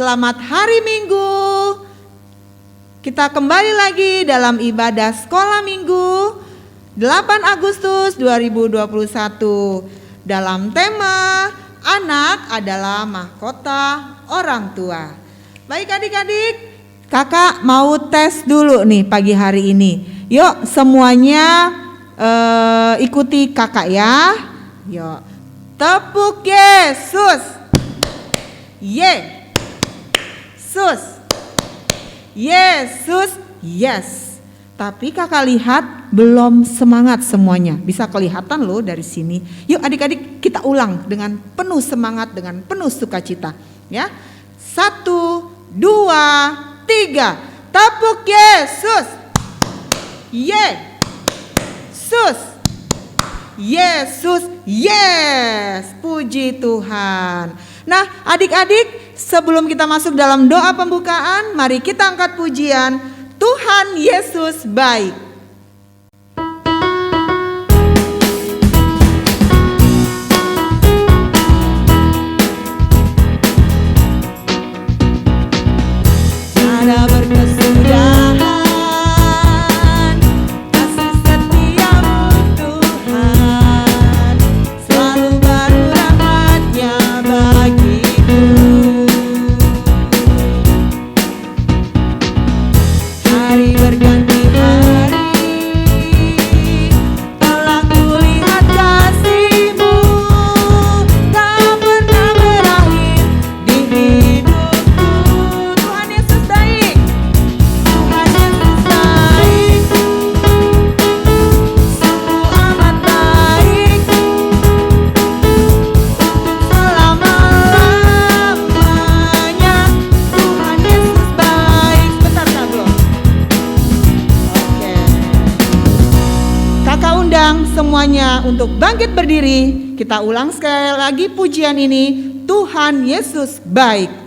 Selamat hari Minggu. Kita kembali lagi dalam ibadah sekolah Minggu 8 Agustus 2021 dalam tema anak adalah mahkota orang tua. Baik adik-adik, kakak mau tes dulu nih pagi hari ini. Yuk semuanya ikuti kakak ya. Yuk, tepuk Yesus. Yesus, Yesus, yes. Tapi kakak lihat belum semangat semuanya. Bisa kelihatan loh dari sini. Yuk adik-adik kita ulang dengan penuh semangat, dengan penuh sukacita. Ya, 1, 2, 3. Tepuk Yesus. Yesus, Yesus, yes. Puji Tuhan. Nah adik-adik, sebelum kita masuk dalam doa pembukaan, mari kita angkat pujian Tuhan Yesus baik. Ada berkesudahan, kasih setiamu Tuhan, selalu baru rahmat-Nya bagiku. Hari berganti hari, telah kulihat kasih-Mu, tak pernah berakhir di hidupku. Tuhan Yesus baik, Tuhan Yesus baik, sungguh amat baik, selama-lamanya. Tuhan Yesus baik. Bentar Kak belum? Oke. Kakak undang semuanya untuk bangkit berdiri. Kita ulang sekali lagi pujian ini. Tuhan Yesus baik.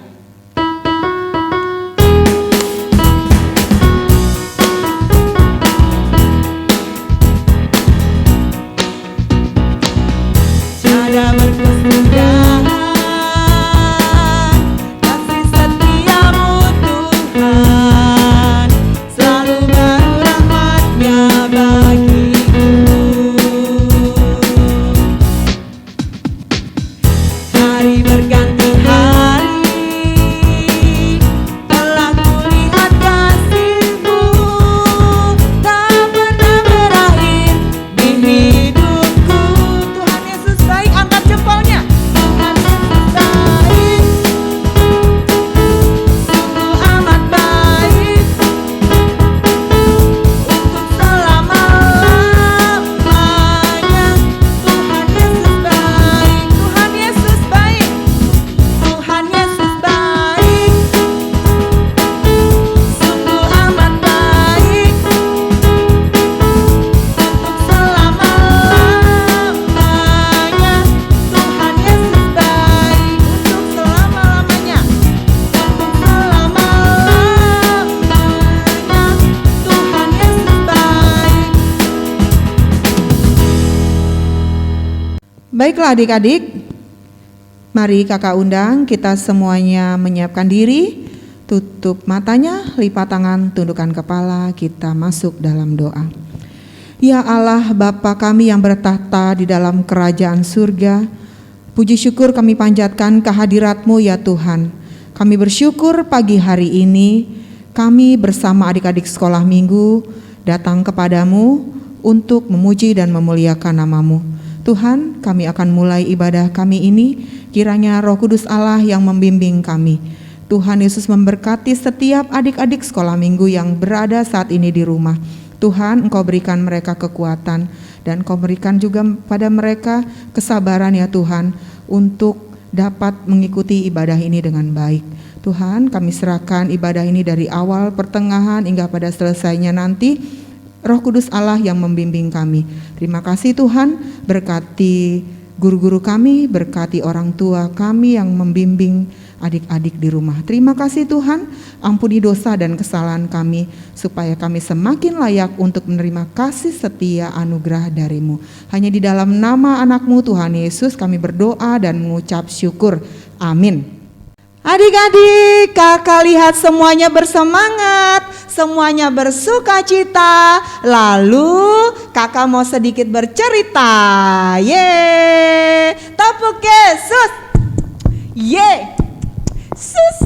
Ada berkesudahan, kasih setiamu Tuhan, selalu baru rahmat-Nya bagiku. Hari berganti hari, telah kulihat kasih-Mu, tak pernah berakhir di hidupku. Tuhan Yesus baik, angkat jempolnya. Tuhan Yesus baik, sungguh amat baik, untuk selama-lamanya. Tuhan Yesus baik, Tuhan Yesus baik, Tuhan Yesus baik, sungguh amat baik, untuk selama-lamanya. Tuhan Yesus baik, untuk selama-lamanya, untuk selama-lamanya. Tuhan Yesus baik. Baiklah adik-adik, mari kakak undang kita semuanya menyiapkan diri, tutup matanya, lipat tangan, tundukkan kepala, kita masuk dalam doa. Ya Allah Bapa kami yang bertahta di dalam kerajaan surga, puji syukur kami panjatkan kehadirat-Mu ya Tuhan. Kami bersyukur pagi hari ini kami bersama adik-adik sekolah minggu datang kepadamu untuk memuji dan memuliakan nama-Mu. Tuhan, kami akan mulai ibadah kami ini, kiranya Roh Kudus Allah yang membimbing kami. Tuhan Yesus memberkati setiap adik-adik sekolah minggu yang berada saat ini di rumah. Tuhan, Engkau berikan mereka kekuatan dan Engkau berikan juga pada mereka kesabaran ya Tuhan untuk dapat mengikuti ibadah ini dengan baik. Tuhan, kami serahkan ibadah ini dari awal, pertengahan hingga pada selesainya nanti. Roh Kudus Allah yang membimbing kami. Terima kasih Tuhan, berkati guru-guru kami, berkati orang tua kami yang membimbing adik-adik di rumah. Terima kasih Tuhan, ampuni dosa dan kesalahan kami, supaya kami semakin layak untuk menerima kasih setia anugerah dari-Mu. Hanya di dalam nama anak-Mu Tuhan Yesus kami berdoa dan mengucap syukur. Amin. Adik-adik, kakak lihat semuanya bersemangat, semuanya bersuka cita. Lalu kakak mau sedikit bercerita. Yeay, tepuk Yesus. Yesus,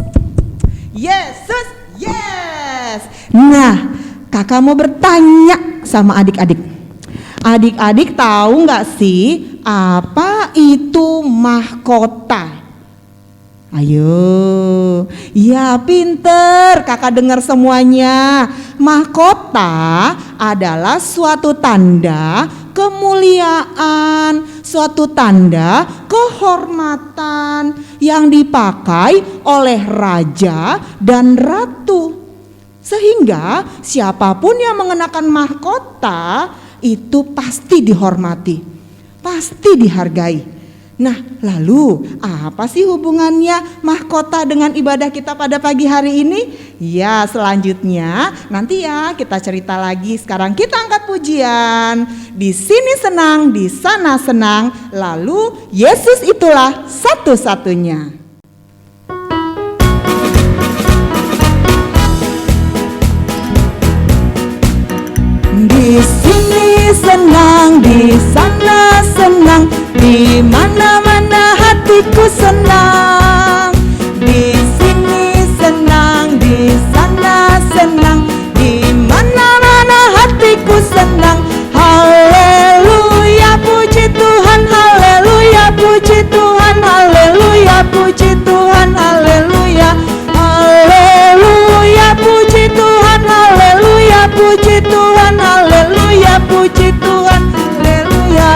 Yesus, yes. Nah, kakak mau bertanya sama adik-adik. Adik-adik tahu nggak sih apa itu mahkota? Ayo, ya pinter, kakak dengar semuanya. Mahkota adalah suatu tanda kemuliaan, suatu tanda kehormatan yang dipakai oleh raja dan ratu. Sehingga siapapun yang mengenakan mahkota itu pasti dihormati, pasti dihargai. Nah, lalu apa sih hubungannya mahkota dengan ibadah kita pada pagi hari ini? Ya, selanjutnya nanti ya kita cerita lagi. Sekarang kita angkat pujian. Di sini senang, di sana senang. Lalu Yesus itulah satu-satunya. Di sini senang, di sana senang, di mana-mana hatiku senang. Di sini senang, di sana senang, di mana-mana hatiku senang. Haleluya, puji Tuhan, haleluya, puji Tuhan, haleluya, puji Tuhan, haleluya. Haleluya, puji Tuhan, haleluya, puji Tuhan, haleluya, puji Tuhan, haleluya.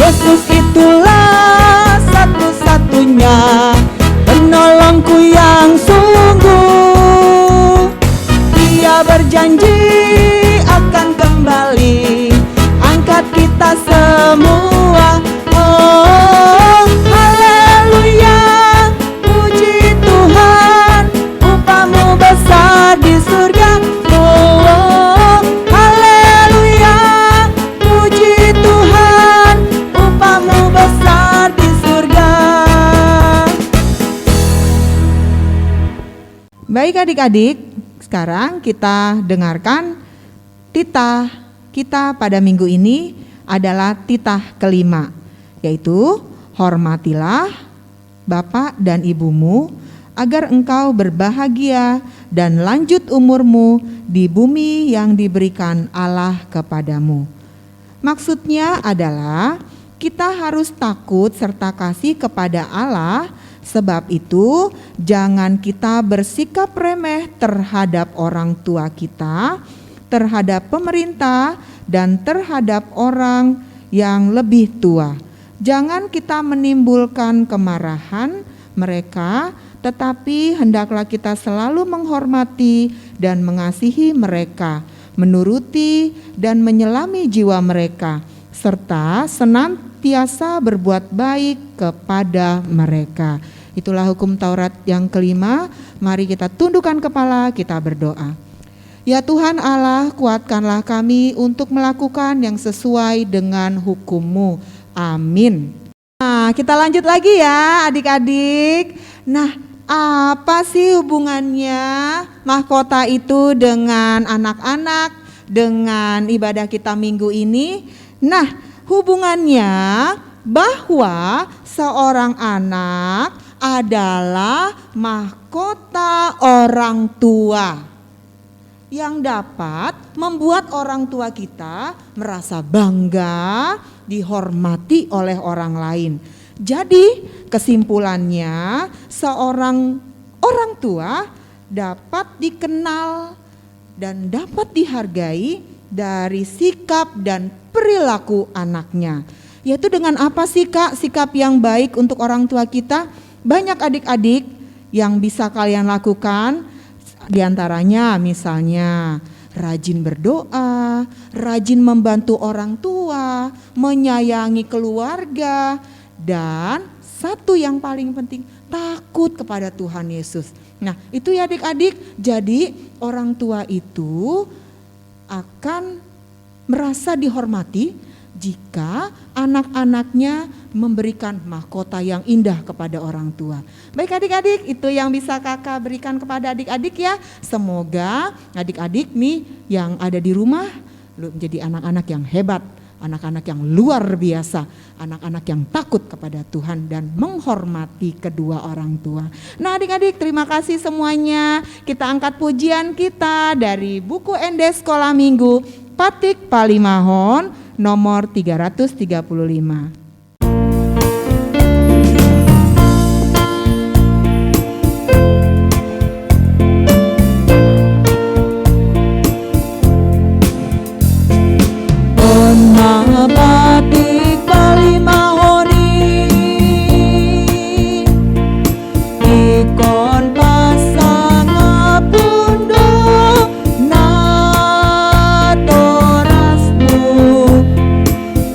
Yesus itulah satu-satunya penolongku yang sungguh. Dia berjanji akan kembali angkat kita semua. Oh, haleluya, puji Tuhan, upamu besar di surga. Oh, haleluya, puji Tuhan, upamu besar di surga. Baik adik-adik, sekarang kita dengarkan titah kita pada minggu ini adalah titah kelima, yaitu hormatilah bapak dan ibumu agar engkau berbahagia dan lanjut umurmu di bumi yang diberikan Allah kepadamu. Maksudnya adalah kita harus takut serta kasih kepada Allah. Sebab itu jangan kita bersikap remeh terhadap orang tua kita, terhadap pemerintah, dan terhadap orang yang lebih tua. Jangan kita menimbulkan kemarahan mereka, tetapi hendaklah kita selalu menghormati dan mengasihi mereka, menuruti dan menyelami jiwa mereka, serta senantiasa berbuat baik kepada mereka. Itulah hukum Taurat yang kelima. Mari kita tundukkan kepala, kita berdoa. Ya Tuhan Allah, kuatkanlah kami untuk melakukan yang sesuai dengan hukum-Mu. Amin. Nah, kita lanjut lagi ya adik-adik. Nah, apa sih hubungannya mahkota itu dengan anak-anak, dengan ibadah kita minggu ini? Nah, hubungannya bahwa seorang anak adalah mahkota orang tua yang dapat membuat orang tua kita merasa bangga, dihormati oleh orang lain. Jadi kesimpulannya, seorang orang tua dapat dikenal dan dapat dihargai dari sikap dan perilaku anaknya. Yaitu dengan apa sih Kak sikap yang baik untuk orang tua kita? Banyak adik-adik yang bisa kalian lakukan. Di antaranya misalnya rajin berdoa, rajin membantu orang tua, menyayangi keluarga, dan satu yang paling penting, takut kepada Tuhan Yesus. Nah, itu ya adik-adik. Jadi orang tua itu akan merasa dihormati jika anak-anaknya memberikan mahkota yang indah kepada orang tua. Baik adik-adik, itu yang bisa kakak berikan kepada adik-adik ya. Semoga adik-adik nih yang ada di rumah menjadi anak-anak yang hebat, anak-anak yang luar biasa, anak-anak yang takut kepada Tuhan dan menghormati kedua orang tua. Nah adik-adik, terima kasih semuanya. Kita angkat pujian kita dari buku ND Sekolah Minggu Patik Palimahon nomor 335. Patik Palimahoni ikon pasang apundo natorasmu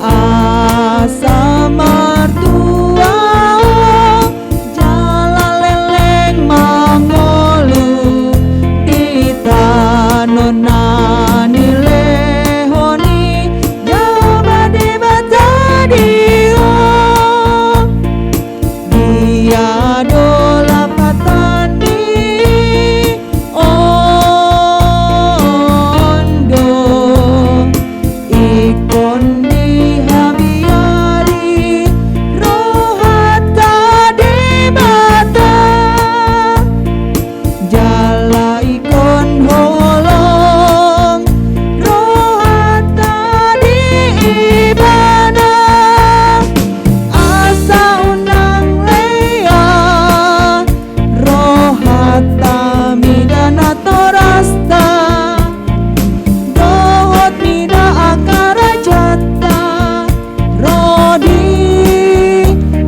asa mertua jala leleng mangolu ditanonani lehoni jaba dibata dio dia dola patandi ondo ikon dihabiari rohata dibata jala ikon holong rohata diibana asa unang lea rohata midana torasta dohot mida akara jata rodi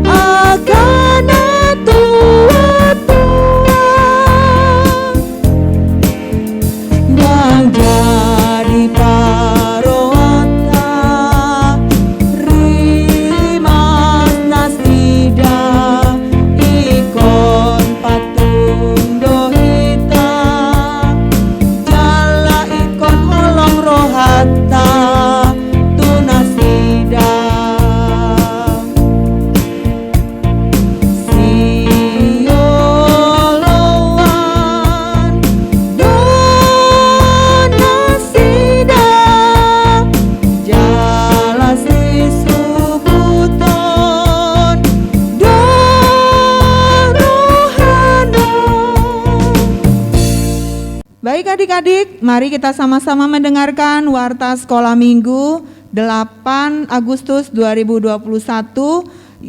agana tua-tua bang jadi paroata rimas nasida ikon patung dohita jala ikon holong rohata tunasida sioloan donasida jala sisubuton dorohana. Baik adik-adik, mari kita sama-sama mendengarkan Warta Sekolah Minggu 8 Agustus 2021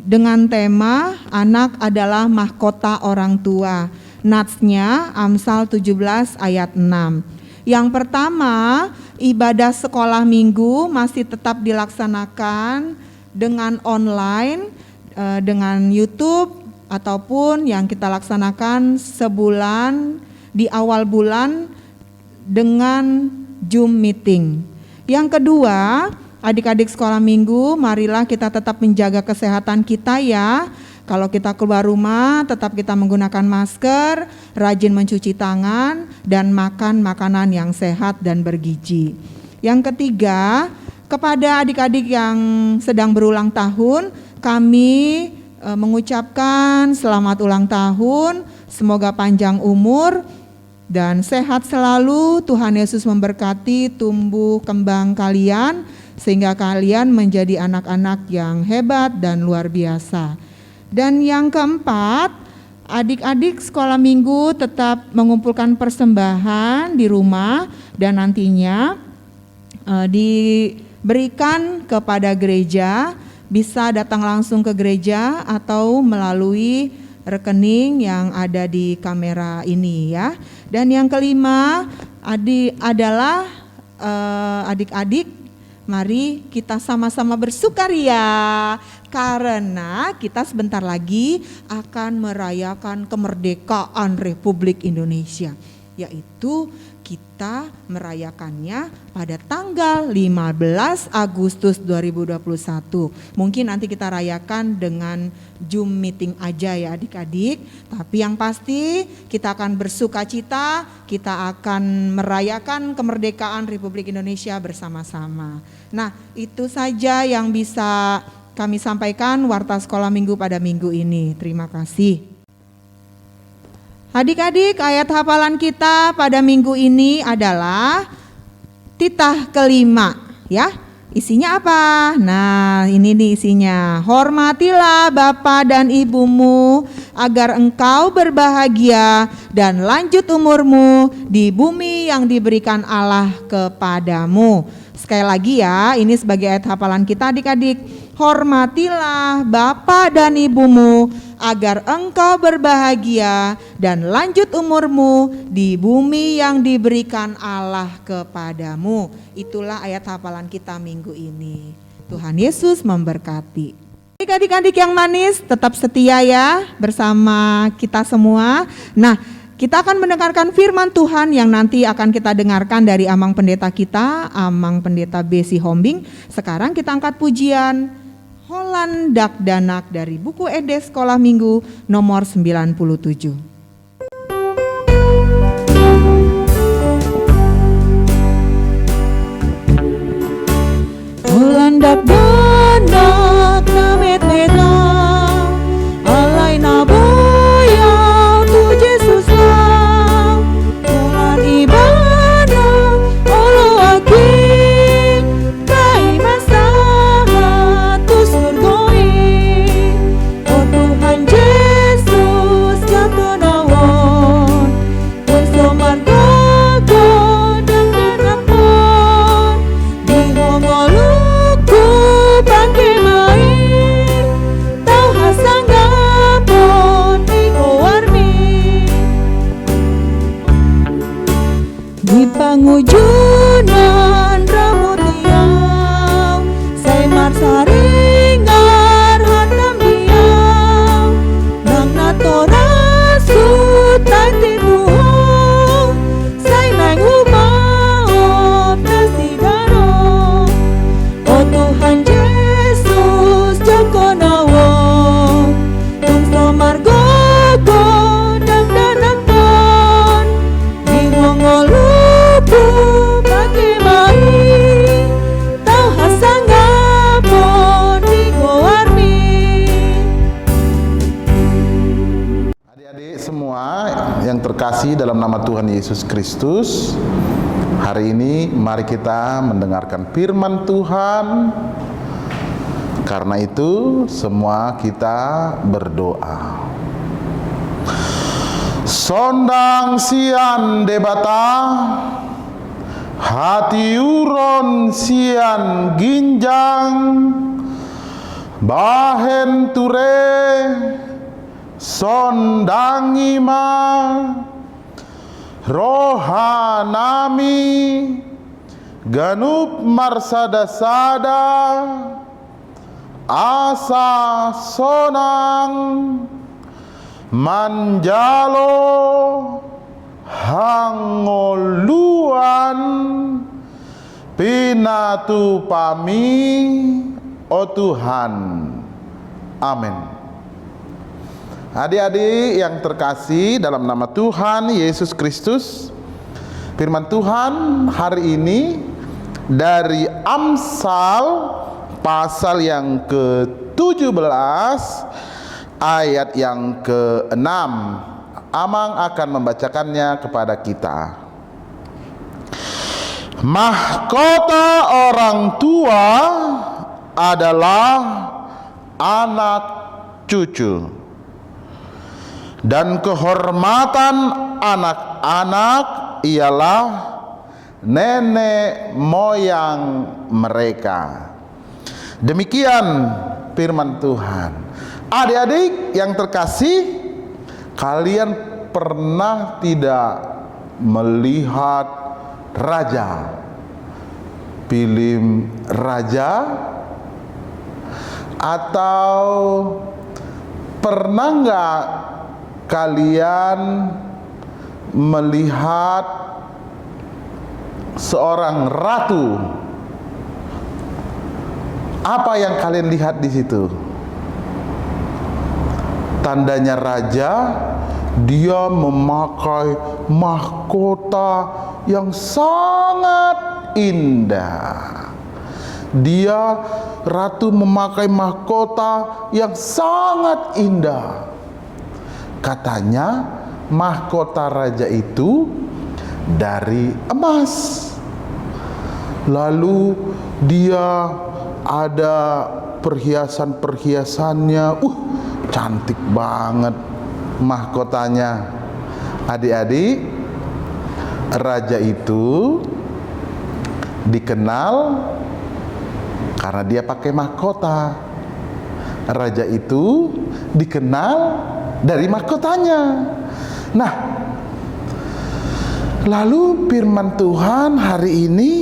dengan tema Anak adalah Mahkota Orang Tua. Natsnya Amsal 17 ayat 6. Yang pertama, ibadah sekolah minggu masih tetap dilaksanakan dengan online, dengan YouTube, ataupun yang kita laksanakan sebulan di awal bulan dengan Zoom meeting. Yang kedua, adik-adik sekolah minggu, marilah kita tetap menjaga kesehatan kita ya. Kalau kita keluar rumah, tetap kita menggunakan masker, rajin mencuci tangan, dan makan makanan yang sehat dan bergizi. Yang ketiga, kepada adik-adik yang sedang berulang tahun, kami mengucapkan selamat ulang tahun, semoga panjang umur, dan sehat selalu. Tuhan Yesus memberkati tumbuh kembang kalian sehingga kalian menjadi anak-anak yang hebat dan luar biasa. Dan yang keempat, adik-adik sekolah minggu tetap mengumpulkan persembahan di rumah dan nantinya diberikan kepada gereja, bisa datang langsung ke gereja atau melalui rekening yang ada di kamera ini ya. Dan yang kelima adalah adik-adik, mari kita sama-sama bersukaria karena kita sebentar lagi akan merayakan kemerdekaan Republik Indonesia, yaitu kita merayakannya pada tanggal 15 Agustus 2021. Mungkin nanti kita rayakan dengan Zoom meeting aja ya adik-adik. Tapi yang pasti kita akan bersukacita, kita akan merayakan kemerdekaan Republik Indonesia bersama-sama. Nah, itu saja yang bisa kami sampaikan Warta Sekolah Minggu pada minggu ini. Terima kasih. Adik-adik, ayat hafalan kita pada minggu ini adalah titah kelima, ya. Isinya apa? Nah, ini nih isinya. Hormatilah bapa dan ibumu agar engkau berbahagia dan lanjut umurmu di bumi yang diberikan Allah kepadamu. Sekali lagi ya, ini sebagai ayat hafalan kita adik-adik. Hormatilah bapa dan ibumu agar engkau berbahagia dan lanjut umurmu di bumi yang diberikan Allah kepadamu. Itulah ayat hafalan kita minggu ini. Tuhan Yesus memberkati. Adik-adik yang manis, tetap setia ya bersama kita semua. Nah, kita akan mendengarkan firman Tuhan yang nanti akan kita dengarkan dari Amang Pendeta kita, Amang Pendeta Besi Hombing. Sekarang kita angkat pujian Holan Dak Danak dari buku Edes Sekolah Minggu nomor 97. Holan dak danak namet medang alai na boyang tu Jesus lang Holan ibana olo akin kai masahat tu surgoi O Tuhan Yesus katonawon Unso margogo dan danapon di hongoluku pakai main tau hasanggapon di warmi di pangujunan rambut liang saya marsaringar hatam liang nang natorasut tati Tuhan saya nang umaop nasidaro O Tuhan Yesus Joko nawon Tungso margogo dan danakon di hongolupu pagi mai tau hasanggapon di gowarmi. Adik-adik semua yang terkasih dalam nama Tuhan Yesus Kristus, hari ini mari kita mendengarkan firman Tuhan. Karena itu semua kita berdoa. Sondang sian debata, hati uron sian ginjang, bahen ture sondangi ma rohanami ganup marsada-sada asa sonang manjalo hangoluan pinatu pami o Tuhan. Amin. Adik-adik yang terkasih dalam nama Tuhan Yesus Kristus, firman Tuhan hari ini dari Amsal pasal yang ke-17 ayat yang ke-6. Amang akan membacakannya kepada kita. Mahkota orang tua adalah anak cucu, dan kehormatan anak-anak ialah nenek moyang mereka. Demikian firman Tuhan. Adik-adik yang terkasih, kalian pernah tidak melihat raja, film raja, atau pernah nggak kalian melihat seorang ratu. Apa yang kalian lihat di situ? Tandanya raja, dia memakai mahkota yang sangat indah. Dia ratu memakai mahkota yang sangat indah. Katanya mahkota raja itu dari emas. Lalu dia ada perhiasan-perhiasannya. Cantik banget mahkotanya. Adik-adik, raja itu dikenal karena dia pakai mahkota. Raja itu dikenal dari mahkotanya. Nah, lalu firman Tuhan hari ini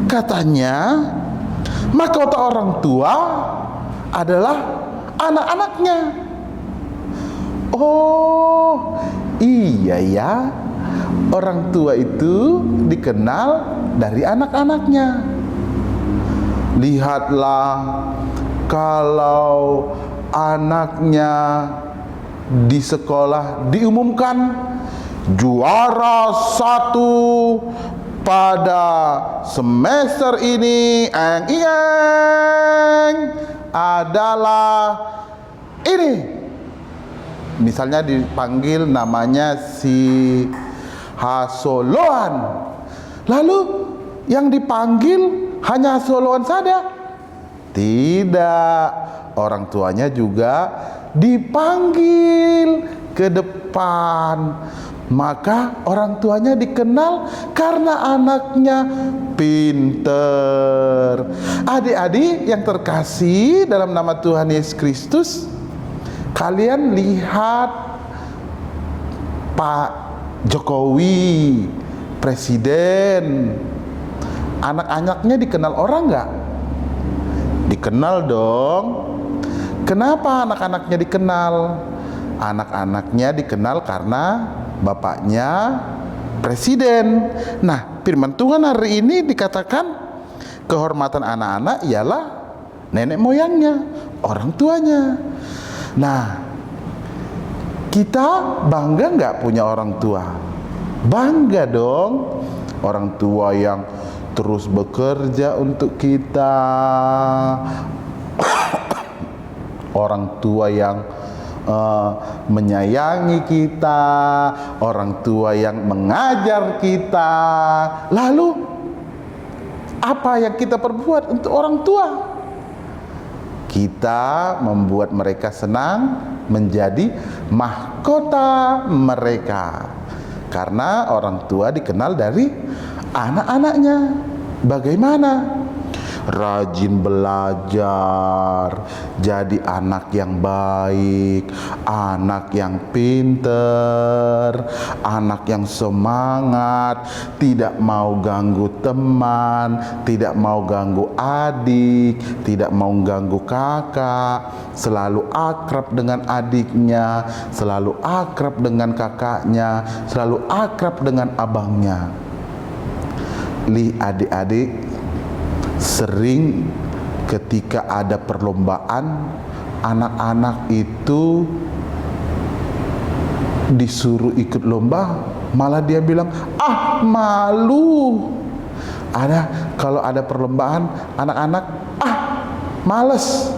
katanya mahkota orang tua adalah anak-anaknya. Oh, iya ya. Orang tua itu dikenal dari anak-anaknya. Lihatlah, kalau anaknya di sekolah diumumkan juara 1 pada semester ini adalah ini. Misalnya dipanggil namanya si Hasoloan. Lalu yang dipanggil hanya Hasoloan saja? Tidak, orang tuanya juga dipanggil ke depan. Maka orang tuanya dikenal karena anaknya pinter. Adik-adik yang terkasih dalam nama Tuhan Yesus Kristus, kalian lihat Pak Jokowi, presiden, anak-anaknya dikenal orang nggak? Dikenal dong. Kenapa anak-anaknya dikenal? Anak-anaknya dikenal karena bapaknya presiden. Nah, firman Tuhan hari ini dikatakan kehormatan anak-anak ialah nenek moyangnya, orang tuanya. Nah, kita bangga nggak punya orang tua? Bangga dong, orang tua yang terus bekerja untuk kita, orang tua yang menyayangi kita, orang tua yang mengajar kita. Lalu apa yang kita perbuat untuk orang tua? Kita membuat mereka senang, menjadi mahkota mereka. Karena orang tua dikenal dari anak-anaknya. Bagaimana? Rajin belajar, jadi anak yang baik, anak yang pinter, anak yang semangat, tidak mau ganggu teman, tidak mau ganggu adik, tidak mau ganggu kakak, selalu akrab dengan adiknya, selalu akrab dengan kakaknya, selalu akrab dengan abangnya. Adik-adik, sering ketika ada perlombaan, anak-anak itu disuruh ikut lomba, malah dia bilang, malu. Kalau ada perlombaan, anak-anak, males,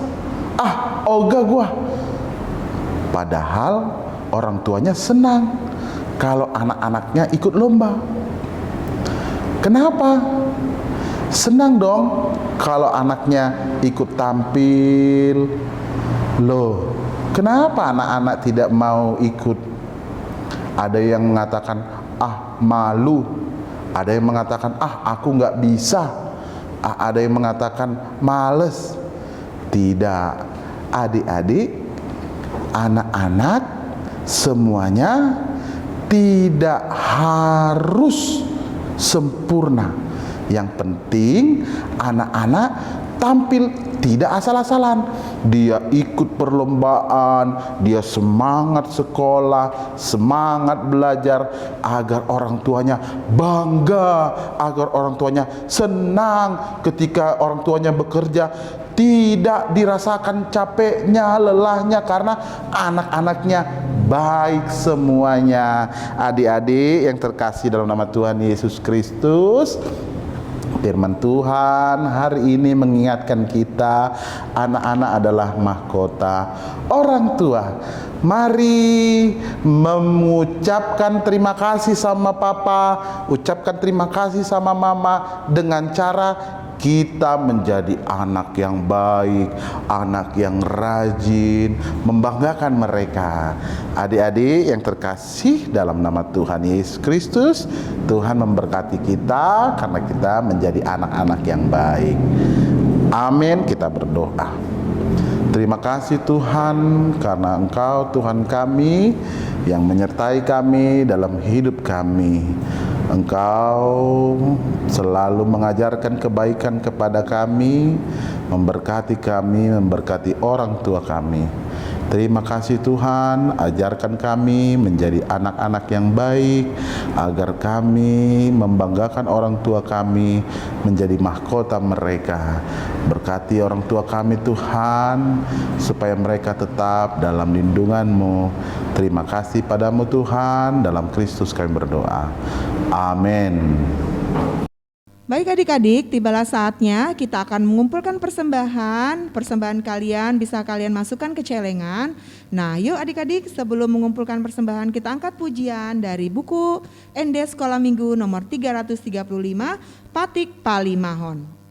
ogah gua. Padahal orang tuanya senang kalau anak-anaknya ikut lomba. Kenapa? Senang dong kalau anaknya ikut tampil. Loh, kenapa anak-anak tidak mau ikut? Ada yang mengatakan, malu. Ada yang mengatakan, aku nggak bisa. Ada yang mengatakan, males. Tidak, adik-adik, anak-anak semuanya tidak harus sempurna. Yang penting anak-anak tampil tidak asal-asalan. Dia ikut perlombaan, dia semangat sekolah, semangat belajar, agar orang tuanya bangga, agar orang tuanya senang ketika orang tuanya bekerja, tidak dirasakan capeknya, lelahnya, karena anak-anaknya baik semuanya. Adik-adik yang terkasih dalam nama Tuhan Yesus Kristus, firman Tuhan hari ini mengingatkan kita, anak-anak adalah mahkota orang tua. Mari mengucapkan terima kasih sama papa, ucapkan terima kasih sama mama dengan cara kita menjadi anak yang baik, anak yang rajin, membanggakan mereka. Adik-adik yang terkasih dalam nama Tuhan Yesus Kristus, Tuhan memberkati kita karena kita menjadi anak-anak yang baik. Amin. Kita berdoa. Terima kasih Tuhan, karena Engkau Tuhan kami yang menyertai kami dalam hidup kami. Engkau selalu mengajarkan kebaikan kepada kami, memberkati orang tua kami. Terima kasih Tuhan, ajarkan kami menjadi anak-anak yang baik, agar kami membanggakan orang tua kami, menjadi mahkota mereka. Berkati orang tua kami Tuhan, supaya mereka tetap dalam lindungan-Mu. Terima kasih padamu Tuhan, dalam Kristus kami berdoa. Amin. Baik adik-adik, tibalah saatnya kita akan mengumpulkan persembahan. Persembahan kalian bisa kalian masukkan ke celengan. Nah, yuk adik-adik, sebelum mengumpulkan persembahan kita angkat pujian dari buku ND Sekolah Minggu nomor 335, Patik Palimahon.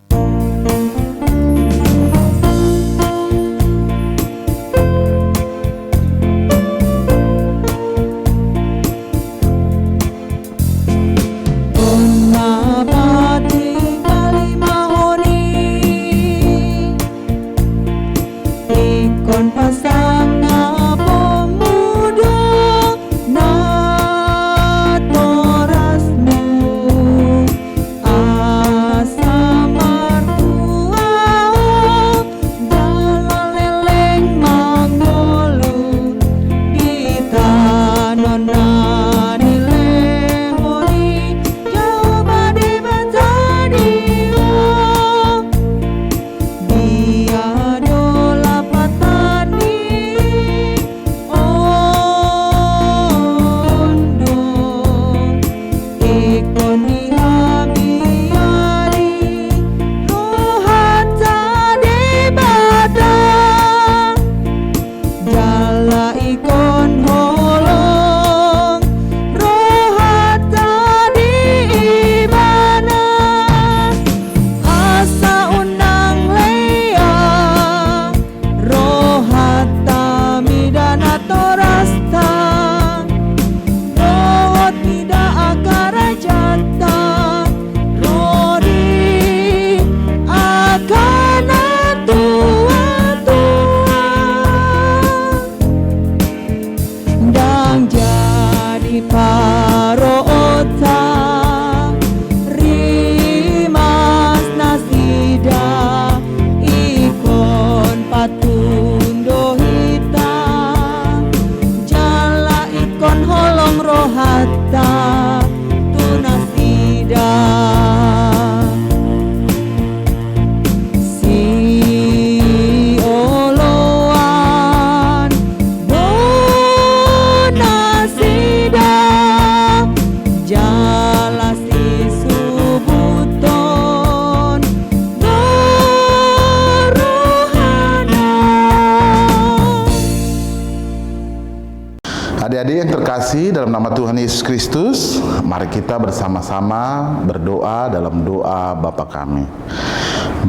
Adik-adik yang terkasih dalam nama Tuhan Yesus Kristus, mari kita bersama-sama berdoa dalam doa Bapa kami.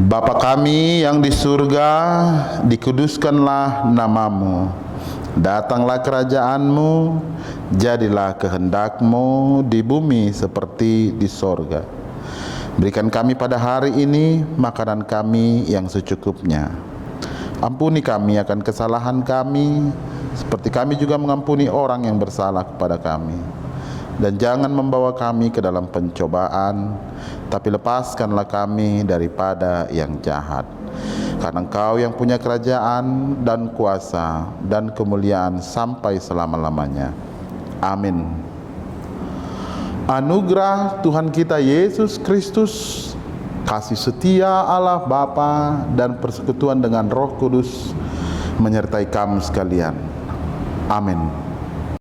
Bapa kami yang di surga, dikuduskanlah namamu. Datanglah kerajaan-Mu, jadilah kehendak-Mu di bumi seperti di sorga. Berikan kami pada hari ini makanan kami yang secukupnya. Ampuni kami akan kesalahan kami, seperti kami juga mengampuni orang yang bersalah kepada kami. Dan jangan membawa kami ke dalam pencobaan, tapi lepaskanlah kami daripada yang jahat. karena Engkau yang punya kerajaan dan kuasa dan kemuliaan sampai selama-lamanya. Amin. Anugerah Tuhan kita Yesus Kristus, kasih setia Allah Bapa dan persekutuan dengan Roh Kudus menyertai kamu sekalian. Amin.